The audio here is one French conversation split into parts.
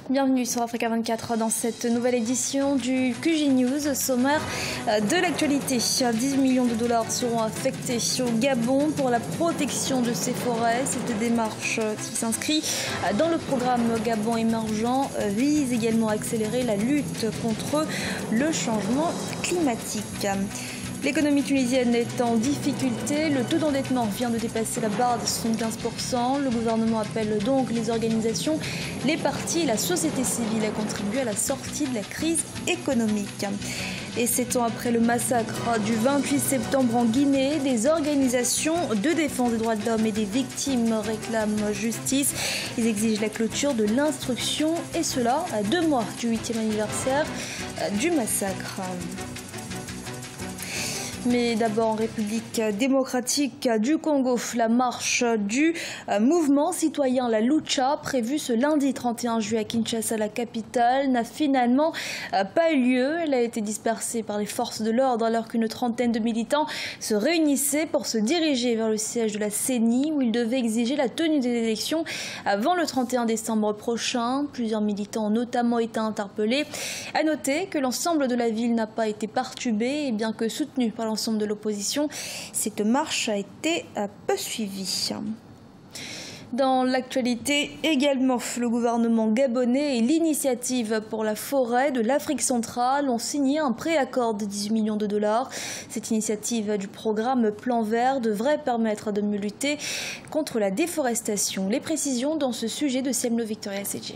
Bienvenue sur Africa 24 dans cette nouvelle édition du QG News. Sommaire de l'actualité. 10 millions de dollars seront affectés au Gabon pour la protection de ces forêts. Cette démarche qui s'inscrit dans le programme Gabon émergent vise également à accélérer la lutte contre le changement climatique. L'économie tunisienne est en difficulté. Le taux d'endettement vient de dépasser la barre de 75%. Le gouvernement appelle donc les organisations, les partis et la société civile à contribuer à la sortie de la crise économique. Et 7 ans après le massacre du 28 septembre en Guinée, des organisations de défense des droits de l'homme et des victimes réclament justice. Ils exigent la clôture de l'instruction et cela à 2 mois du 8e anniversaire du massacre. Mais d'abord en République démocratique du Congo, la marche du mouvement citoyen La Lucha, prévue ce lundi 31 juillet à Kinshasa, la capitale, n'a finalement pas eu lieu. Elle a été dispersée par les forces de l'ordre alors qu'une trentaine de militants se réunissaient pour se diriger vers le siège de la CENI où ils devaient exiger la tenue des élections avant le 31 décembre prochain. Plusieurs militants ont notamment été interpellés. À noter que l'ensemble de la ville n'a pas été perturbé et bien que soutenu par l'ensemble de l'opposition, cette marche a été peu suivie. Dans l'actualité également, le gouvernement gabonais et l'initiative pour la forêt de l'Afrique centrale ont signé un préaccord de 18 millions de dollars. Cette initiative du programme Plan Vert devrait permettre de mieux lutter contre la déforestation. Les précisions dans ce sujet de Siemlo Victoria CG.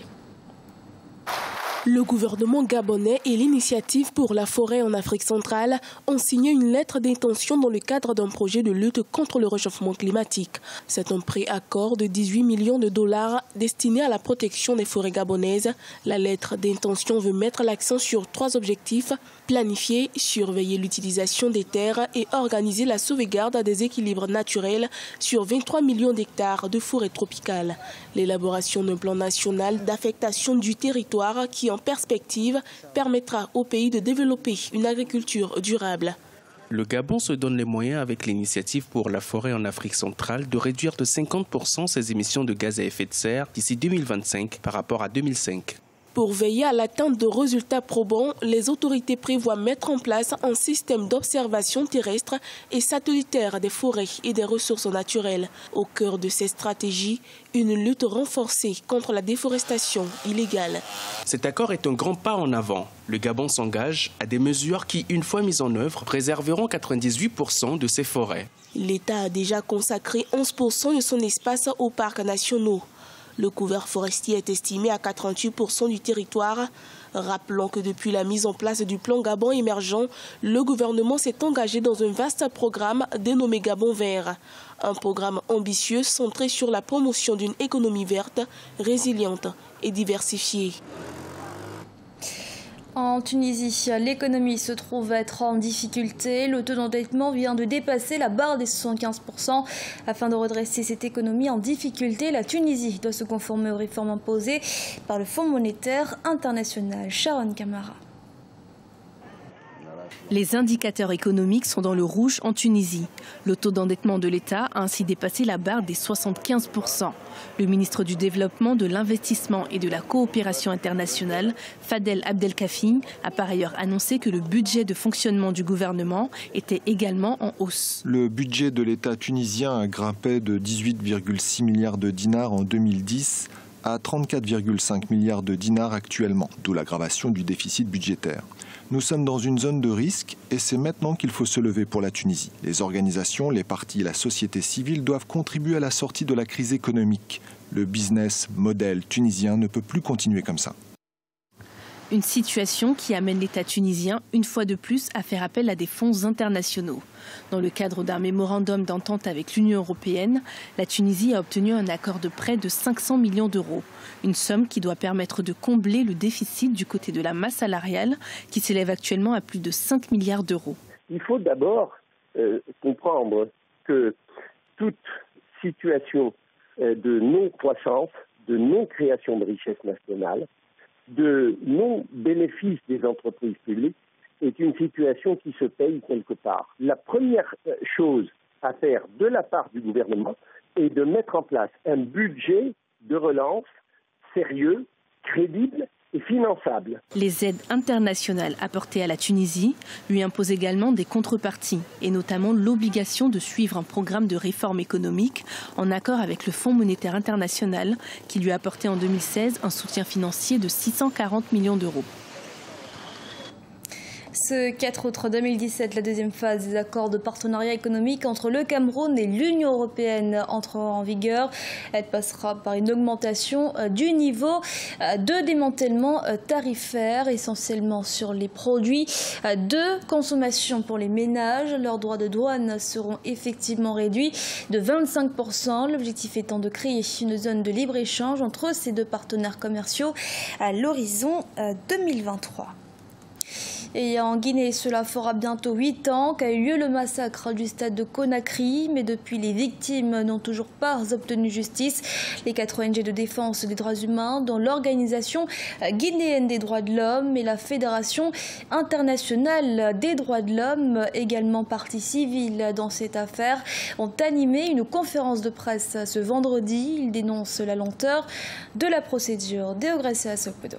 Le gouvernement gabonais et l'initiative pour la forêt en Afrique centrale ont signé une lettre d'intention dans le cadre d'un projet de lutte contre le réchauffement climatique. C'est un préaccord de 18 millions de dollars destiné à la protection des forêts gabonaises. La lettre d'intention veut mettre l'accent sur 3 objectifs: planifier, surveiller l'utilisation des terres et organiser la sauvegarde des équilibres naturels sur 23 millions d'hectares de forêts tropicales. L'élaboration d'un plan national d'affectation du territoire qui en perspective permettra au pays de développer une agriculture durable. Le Gabon se donne les moyens avec l'initiative pour la forêt en Afrique centrale de réduire de 50% ses émissions de gaz à effet de serre d'ici 2025 par rapport à 2005. Pour veiller à l'atteinte de résultats probants, les autorités prévoient mettre en place un système d'observation terrestre et satellitaire des forêts et des ressources naturelles. Au cœur de ces stratégies, une lutte renforcée contre la déforestation illégale. Cet accord est un grand pas en avant. Le Gabon s'engage à des mesures qui, une fois mises en œuvre, préserveront 98% de ses forêts. L'État a déjà consacré 11% de son espace aux parcs nationaux. Le couvert forestier est estimé à 88% du territoire. Rappelons que depuis la mise en place du plan Gabon émergent, le gouvernement s'est engagé dans un vaste programme dénommé Gabon Vert. Un programme ambitieux centré sur la promotion d'une économie verte, résiliente et diversifiée. En Tunisie, l'économie se trouve être en difficulté. Le taux d'endettement vient de dépasser la barre des 75%. Afin de redresser cette économie en difficulté, la Tunisie doit se conformer aux réformes imposées par le Fonds monétaire international. Sharon Kamara. Les indicateurs économiques sont dans le rouge en Tunisie. Le taux d'endettement de l'État a ainsi dépassé la barre des 75%. Le ministre du Développement, de l'Investissement et de la Coopération internationale, Fadel Abdelkafi, a par ailleurs annoncé que le budget de fonctionnement du gouvernement était également en hausse. Le budget de l'État tunisien a grimpé de 18,6 milliards de dinars en 2010 à 34,5 milliards de dinars actuellement, d'où l'aggravation du déficit budgétaire. Nous sommes dans une zone de risque et c'est maintenant qu'il faut se lever pour la Tunisie. Les organisations, les partis et la société civile doivent contribuer à la sortie de la crise économique. Le business model tunisien ne peut plus continuer comme ça. Une situation qui amène l'État tunisien, une fois de plus, à faire appel à des fonds internationaux. Dans le cadre d'un mémorandum d'entente avec l'Union européenne, la Tunisie a obtenu un accord de prêt de 500 millions d'euros. Une somme qui doit permettre de combler le déficit du côté de la masse salariale, qui s'élève actuellement à plus de 5 milliards d'euros. Il faut d'abord comprendre que toute situation de non-croissance, de non-création de richesse nationale, de non-bénéfice des entreprises publiques est une situation qui se paye quelque part. La première chose à faire de la part du gouvernement est de mettre en place un budget de relance sérieux crédible et finançable. Les aides internationales apportées à la Tunisie lui imposent également des contreparties, et notamment l'obligation de suivre un programme de réforme économique en accord avec le Fonds monétaire international qui lui a apporté en 2016 un soutien financier de 640 millions d'euros. Ce 4 août 2017, la deuxième phase des accords de partenariat économique entre le Cameroun et l'Union européenne entre en vigueur. Elle passera par une augmentation du niveau de démantèlement tarifaire, essentiellement sur les produits de consommation pour les ménages. Leurs droits de douane seront effectivement réduits de 25%, l'objectif étant de créer une zone de libre-échange entre ces deux partenaires commerciaux à l'horizon 2023. Et en Guinée, cela fera bientôt 8 ans qu'a eu lieu le massacre du stade de Conakry. Mais depuis, les victimes n'ont toujours pas obtenu justice. Les 4 ONG de défense des droits humains, dont l'Organisation guinéenne des droits de l'homme et la Fédération internationale des droits de l'homme, également partie civile dans cette affaire, ont animé une conférence de presse ce vendredi. Ils dénoncent la lenteur de la procédure. Deogressa Sopodo.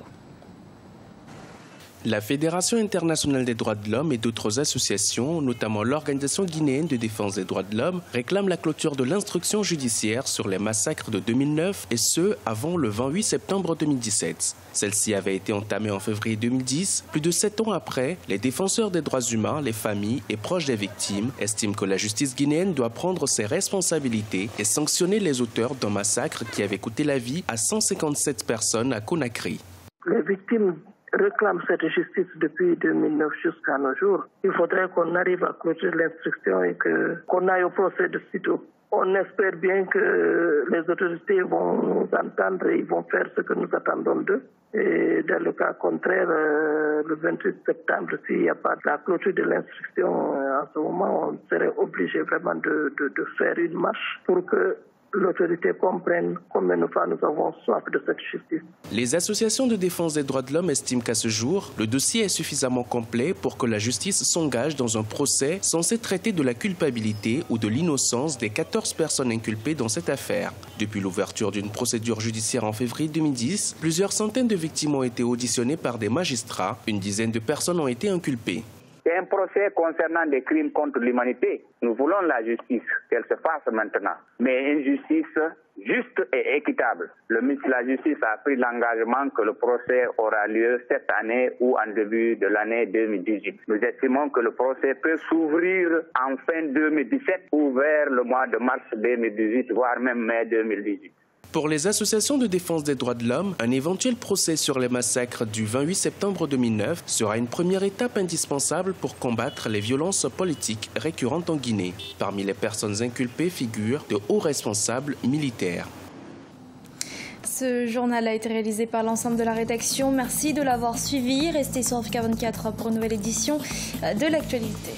La Fédération internationale des droits de l'homme et d'autres associations, notamment l'Organisation guinéenne de défense des droits de l'homme, réclament la clôture de l'instruction judiciaire sur les massacres de 2009 et ce, avant le 28 septembre 2017. Celle-ci avait été entamée en février 2010. Plus de 7 ans après, les défenseurs des droits humains, les familles et proches des victimes estiment que la justice guinéenne doit prendre ses responsabilités et sanctionner les auteurs d'un massacre qui avait coûté la vie à 157 personnes à Conakry. Les victimes réclament cette justice depuis 2009 jusqu'à nos jours. Il faudrait qu'on arrive à clôturer l'instruction et qu'on aille au procès de sitôt. On espère bien que les autorités vont nous entendre et ils vont faire ce que nous attendons d'eux. Et dans le cas contraire, le 28 septembre, s'il n'y a pas la clôture de l'instruction, en ce moment, on serait obligé vraiment de faire une marche pour que l'autorité comprenne combien de fois nous avons soif de cette justice. Les associations de défense des droits de l'homme estiment qu'à ce jour, le dossier est suffisamment complet pour que la justice s'engage dans un procès censé traiter de la culpabilité ou de l'innocence des 14 personnes inculpées dans cette affaire. Depuis l'ouverture d'une procédure judiciaire en février 2010, plusieurs centaines de victimes ont été auditionnées par des magistrats. Une dizaine de personnes ont été inculpées. C'est un procès concernant des crimes contre l'humanité. Nous voulons la justice, qu'elle se fasse maintenant. Mais une justice juste et équitable. Le ministre de la Justice a pris l'engagement que le procès aura lieu cette année ou en début de l'année 2018. Nous estimons que le procès peut s'ouvrir en fin 2017 ou vers le mois de mars 2018, voire même mai 2018. Pour les associations de défense des droits de l'homme, un éventuel procès sur les massacres du 28 septembre 2009 sera une première étape indispensable pour combattre les violences politiques récurrentes en Guinée. Parmi les personnes inculpées figurent de hauts responsables militaires. Ce journal a été réalisé par l'ensemble de la rédaction. Merci de l'avoir suivi. Restez sur Africa 24 pour une nouvelle édition de l'actualité.